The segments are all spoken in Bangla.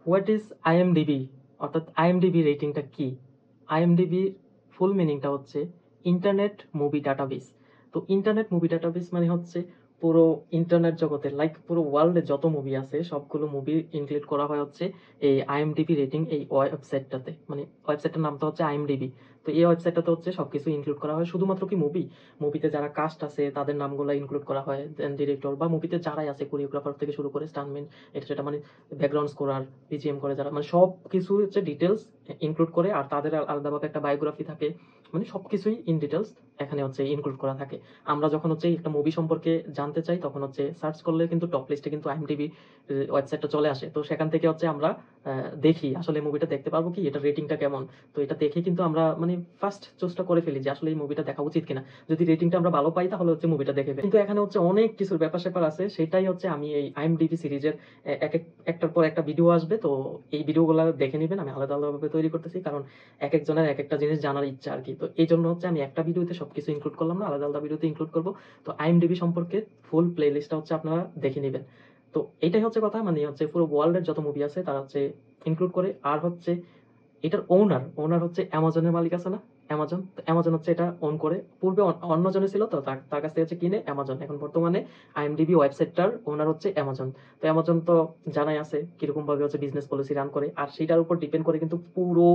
হোয়াট ইজ আইএমডিবি, অর্থাৎ আইএমডিবি রেটিংটা কি? আইএমডিবি ফুল মিনিংটা হচ্ছে ইন্টারনেট মুভি ডাটাবেস। তো ইন্টারনেট মুভি ডাটাবেস মানে হচ্ছে পুরো ইন্টারনেট জগতের, লাইক পুরো ওয়ার্ল্ডে যত মুভি আছে সবগুলো মুভি ইনক্লুড করা হয় হচ্ছে এই আইএমডিবি রেটিং এই ওয়েবসাইটটাতে। মানে ওয়েবসাইটটার নামটা হচ্ছে আইএমডিবি। তো এই ওয়েবসাইটটাতে হচ্ছে সবকিছু ইনক্লুড করা হয়। শুধুমাত্র কি মুভি, মুভিতে যারা কাস্ট আছে তাদের নামগুলো ইনক্লুড করা হয়, দেন ডিরেক্টর বা মুভিতে যারাই আছে কোরিওগ্রাফার থেকে শুরু করে স্টান্টম্যান, এটা সেটা, মানে ব্যাকগ্রাউন্ড স্কোর আর বিজিএম করে যারা, মানে সব কিছু হচ্ছে ডিটেলস ইনক্লুড করে। আর তাদের আলাদাভাবে একটা বায়োগ্রাফি থাকে, মানে সবকিছুই ইন ডিটেলস এখানে হচ্ছে ইনক্লুড করা থাকে। আমরা যখন হচ্ছে একটা মুভি সম্পর্কে জানতে চাই তখন হচ্ছে সার্চ করলে কিন্তু টপ লিস্টে কিন্তু আইএমডিবি ওয়েবসাইটটা চলে আসে। তো সেখান থেকে হচ্ছে আমরা দেখি আসলে মুভিটা দেখতে পারবো কি, এটা রেটিংটা কেমন। তো এটা দেখে কিন্তু আমরা মানে ফার্স্ট চুজটা করে ফেলি যে আসলে এই মুভিটা দেখা উচিত কিনা। যদি রেটিংটা আমরা ভালো পাই তাহলে হচ্ছে মুভিটা দেখে ফেলি। কিন্তু এখানে হচ্ছে অনেক কিছুর ব্যাপার স্যাপার আছে, সেটাই হচ্ছে আমি এই আইএমডিবি সিরিজের একটার পর একটা ভিডিও আসবে। তো এই ভিডিওগুলো দেখে নেবেন, আমি আলাদা আলাদাভাবে তৈরি করতেছি, কারণ এক একজনের এক একটা জিনিস জানার ইচ্ছা আর কি। তো এই জন্য হচ্ছে আমি একটা ভিডিওতে সবকিছু ইনক্লুড করলাম না, আলাদা আলাদা ভিডিওতে ইনক্লুড করবো। তো আইএমডিবি সম্পর্কে ফুল প্লে লিস্টটা হচ্ছে আপনারা দেখে নেবেন। তো এইটাই হচ্ছে কথা, মানে হচ্ছে পুরো ওয়ার্ল্ডের যত মুভি আছে তারা হচ্ছে ইনক্লুড করে। আর হচ্ছে এটার ওনার হচ্ছে অ্যামাজনের মালিক আছে না, অ্যামাজন। তো অ্যামাজন হচ্ছে এটা ওন করে। পূর্বে অন্য জনে ছিল, তো তার কাছ থেকে হচ্ছে কিনে অ্যামাজন। এখন বর্তমানে আইএমডিবি ওয়েবসাইটটার ওনার হচ্ছে অ্যামাজন। তো অ্যামাজন তো জানাই আছে কিরকম ভাবে হচ্ছে বিজনেস পলিসি রান করে, আর সেটার উপর ডিপেন্ড করে কিন্তু পুরো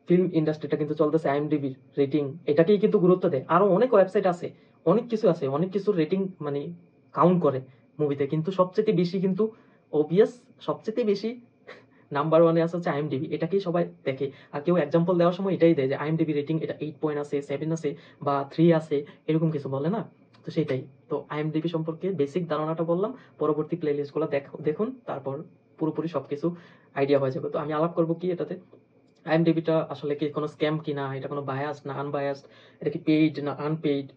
ফিল্ম ইন্ডাস্ট্রিটা কিন্তু চলতেছে আইএমডিবির রেটিং, এটাকেই কিন্তু গুরুত্ব দেয়। আরো অনেক ওয়েবসাইট আছে, অনেক কিছু আছে, অনেক কিছুর রেটিং মানে কাউন্ট করে মুভিতে, কিন্তু সবচেয়ে বেশি কিন্তু অবভিয়াস, সবচেয়ে বেশি নাম্বার ওয়ানে আছে হচ্ছে আইএমডিবি, এটাকেই সবাই দেখে। আর কেউ এক্সাম্পল দেওয়ার সময় এটাই দেয় যে আইএমডিবি রেটিং এটা 8 পয়েন্ট আছে, 7 আছে বা 3 আছে, এরকম কিছু বলে না। তো সেটাই। তো আইএমডিবি সম্পর্কে বেসিক ধারণাটা বললাম, পরবর্তী প্লে লিস্টগুলো দেখুন, তারপর পুরোপুরি সবকিছু আইডিয়া হয়ে যাবে। তো আমি আলাপ করবো কি এটাতে, আইএমডিবিটা আসলে কি কোনো স্ক্যাম কিনা, এটা কোনো বায়াস না আনবায়াসড, এটা কি পেইড না আনপেইড,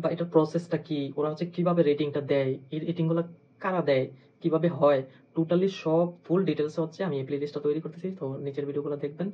বা এটার প্রসেসটা কি, ওরা হচ্ছে কিভাবে রেটিংটা দেয়, এই রেটিংগুলো কারা দেয়, কিভাবে হয়, টোটালি সব ফুল ডিটেলস হচ্ছে আমি এই প্লে লিস্টটা তৈরি করতেছি। তো নিচের ভিডিওগুলো দেখবেন।